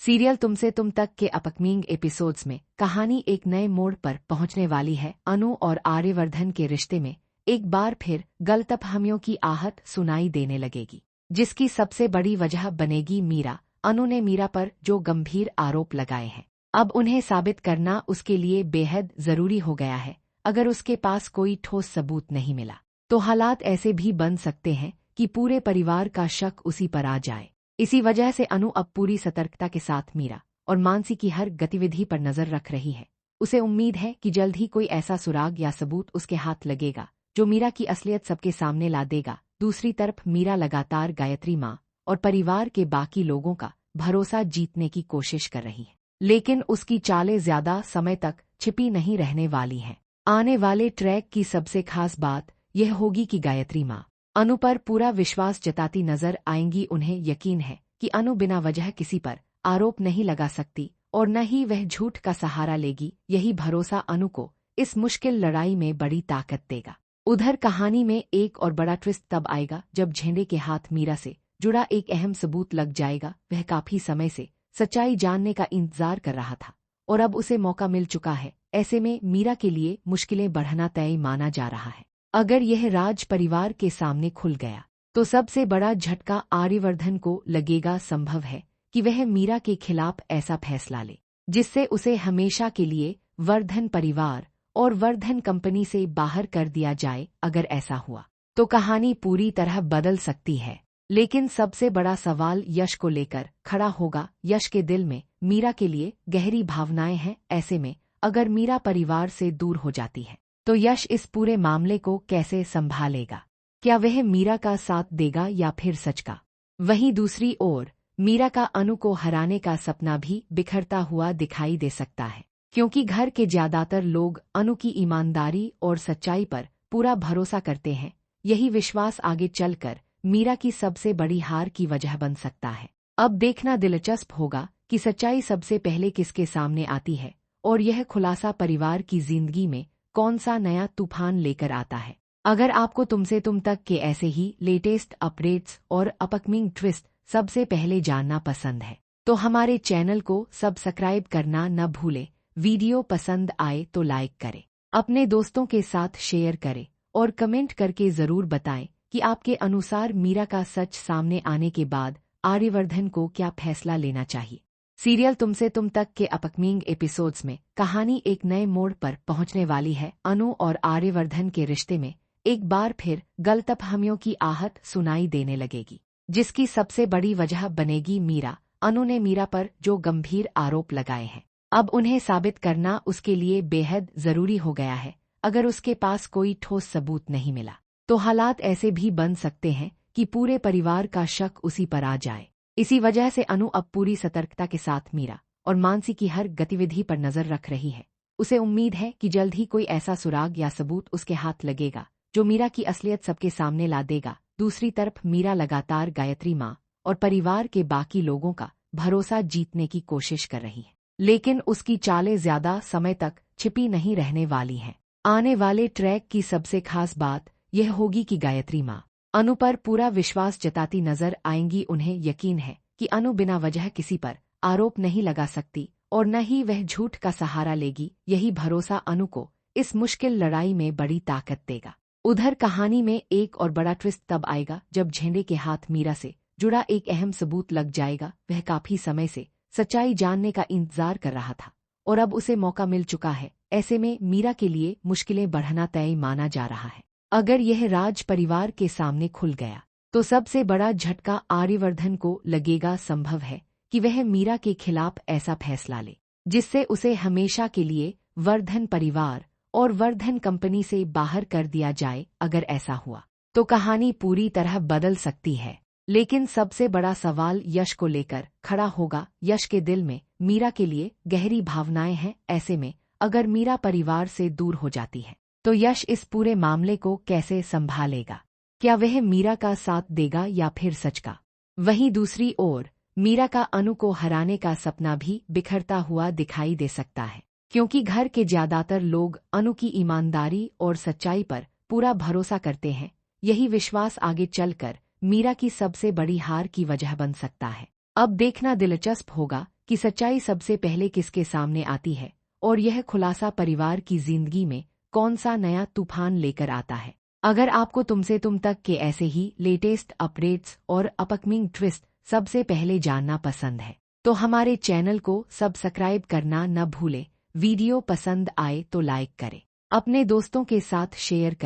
Serial तुमसे तुम तक के अपकमिंग एपिसोड्स में कहानी एक नए मोड़ पर पहुंचने वाली है। अनु और आर्यवर्धन के रिश्ते में एक बार फिर गलतफहमियों की आहट सुनाई देने लगेगी, जिसकी सबसे बड़ी वजह बनेगी मीरा। अनु ने मीरा पर जो गंभीर आरोप लगाए हैं, अब उन्हें साबित करना उसके लिए बेहद जरूरी हो गया है। अगर उसके पास कोई ठोस सबूत नहीं मिला तो हालात ऐसे भी बन सकते हैं कि पूरे परिवार का शक उसी पर आ जाए। इसी वजह से अनु अब पूरी सतर्कता के साथ मीरा और मानसी की हर गतिविधि पर नजर रख रही है। उसे उम्मीद है कि जल्द ही कोई ऐसा सुराग या सबूत उसके हाथ लगेगा जो मीरा की असलियत सबके सामने ला देगा। दूसरी तरफ मीरा लगातार गायत्री माँ और परिवार के बाकी लोगों का भरोसा जीतने की कोशिश कर रही है, लेकिन उसकी चालें ज्यादा समय तक छिपी नहीं रहने वाली हैं। आने वाले ट्रैक की सबसे खास बात यह होगी कि गायत्री माँ अनु पर पूरा विश्वास जताती नजर आएंगी। उन्हें यकीन है कि अनु बिना वजह किसी पर आरोप नहीं लगा सकती और न ही वह झूठ का सहारा लेगी। यही भरोसा अनु को इस मुश्किल लड़ाई में बड़ी ताकत देगा। उधर कहानी में एक और बड़ा ट्विस्ट तब आएगा जब झेंडे के हाथ मीरा से जुड़ा एक अहम सबूत लग जाएगा। वह काफी समय से सच्चाई जानने का इंतजार कर रहा था और अब उसे मौका मिल चुका है। ऐसे में मीरा के लिए मुश्किलें बढ़ना तय माना जा रहा है। अगर यह राज परिवार के सामने खुल गया तो सबसे बड़ा झटका आर्यवर्धन को लगेगा। संभव है कि वह मीरा के खिलाफ ऐसा फैसला ले जिससे उसे हमेशा के लिए वर्धन परिवार और वर्धन कंपनी से बाहर कर दिया जाए। अगर ऐसा हुआ तो कहानी पूरी तरह बदल सकती है, लेकिन सबसे बड़ा सवाल यश को लेकर खड़ा होगा। यश के दिल में मीरा के लिए गहरी भावनाएं हैं। ऐसे में अगर मीरा परिवार से दूर हो जाती है तो यश इस पूरे मामले को कैसे संभालेगा? क्या वह मीरा का साथ देगा या फिर सच का? वहीं दूसरी ओर मीरा का अनु को हराने का सपना भी बिखरता हुआ दिखाई दे सकता है, क्योंकि घर के ज्यादातर लोग अनु की ईमानदारी और सच्चाई पर पूरा भरोसा करते हैं। यही विश्वास आगे चलकर मीरा की सबसे बड़ी हार की वजह बन सकता है। अब देखना दिलचस्प होगा कि सच्चाई सबसे पहले किसके सामने आती है और यह खुलासा परिवार की जिंदगी में कौन सा नया तूफान लेकर आता है। अगर आपको तुमसे तुम तक के ऐसे ही लेटेस्ट अपडेट्स और अपकमिंग ट्विस्ट सबसे पहले जानना पसंद है तो हमारे चैनल को सब्सक्राइब करना न भूलें। वीडियो पसंद आए तो लाइक करें, अपने दोस्तों के साथ शेयर करें और कमेंट करके जरूर बताएं कि आपके अनुसार मीरा का सच सामने आने के बाद आर्यवर्धन को क्या फैसला लेना चाहिए। सीरियल तुमसे तुम तक के अपकमिंग एपिसोड्स में कहानी एक नए मोड़ पर पहुंचने वाली है। अनु और आर्यवर्धन के रिश्ते में एक बार फिर गलतफहमियों की आहट सुनाई देने लगेगी, जिसकी सबसे बड़ी वजह बनेगी मीरा। अनु ने मीरा पर जो गंभीर आरोप लगाए हैं, अब उन्हें साबित करना उसके लिए बेहद जरूरी हो गया है। अगर उसके पास कोई ठोस सबूत नहीं मिला तो हालात ऐसे भी बन सकते हैं कि पूरे परिवार का शक उसी पर आ जाए। इसी वजह से अनु अब पूरी सतर्कता के साथ मीरा और मानसी की हर गतिविधि पर नजर रख रही है। उसे उम्मीद है कि जल्द ही कोई ऐसा सुराग या सबूत उसके हाथ लगेगा जो मीरा की असलियत सबके सामने ला देगा। दूसरी तरफ मीरा लगातार गायत्री माँ और परिवार के बाकी लोगों का भरोसा जीतने की कोशिश कर रही है, लेकिन उसकी चालें ज्यादा समय तक छिपी नहीं रहने वाली हैं। आने वाले ट्रैक की सबसे खास बात यह होगी कि गायत्री माँ अनु पर पूरा विश्वास जताती नजर आएंगी। उन्हें यकीन है कि अनु बिना वजह किसी पर आरोप नहीं लगा सकती और न ही वह झूठ का सहारा लेगी। यही भरोसा अनु को इस मुश्किल लड़ाई में बड़ी ताकत देगा। उधर कहानी में एक और बड़ा ट्विस्ट तब आएगा जब झेंडे के हाथ मीरा से जुड़ा एक अहम सबूत लग जाएगा। वह काफी समय से सच्चाई जानने का इंतजार कर रहा था और अब उसे मौका मिल चुका है। ऐसे में मीरा के लिए मुश्किलें बढ़ना तय माना जा रहा है। अगर यह राज परिवार के सामने खुल गया तो सबसे बड़ा झटका आर्यवर्धन को लगेगा। संभव है कि वह मीरा के खिलाफ ऐसा फैसला ले जिससे उसे हमेशा के लिए वर्धन परिवार और वर्धन कंपनी से बाहर कर दिया जाए। अगर ऐसा हुआ तो कहानी पूरी तरह बदल सकती है, लेकिन सबसे बड़ा सवाल यश को लेकर खड़ा होगा। यश के दिल में मीरा के लिए गहरी भावनाएं हैं। ऐसे में अगर मीरा परिवार से दूर हो जाती है तो यश इस पूरे मामले को कैसे संभालेगा? क्या वह मीरा का साथ देगा या फिर सच का? वहीं दूसरी ओर मीरा का अनु को हराने का सपना भी बिखरता हुआ दिखाई दे सकता है, क्योंकि घर के ज्यादातर लोग अनु की ईमानदारी और सच्चाई पर पूरा भरोसा करते हैं। यही विश्वास आगे चलकर मीरा की सबसे बड़ी हार की वजह बन सकता है। अब देखना दिलचस्प होगा कि सच्चाई सबसे पहले किसके सामने आती है और यह खुलासा परिवार की जिंदगी में कौन सा नया तूफान लेकर आता है। अगर आपको तुमसे तुम तक के ऐसे ही लेटेस्ट अपडेट्स और अपकमिंग ट्विस्ट सबसे पहले जानना पसंद है तो हमारे चैनल को सब्सक्राइब करना न भूलें। वीडियो पसंद आए तो लाइक करें, अपने दोस्तों के साथ शेयर करें।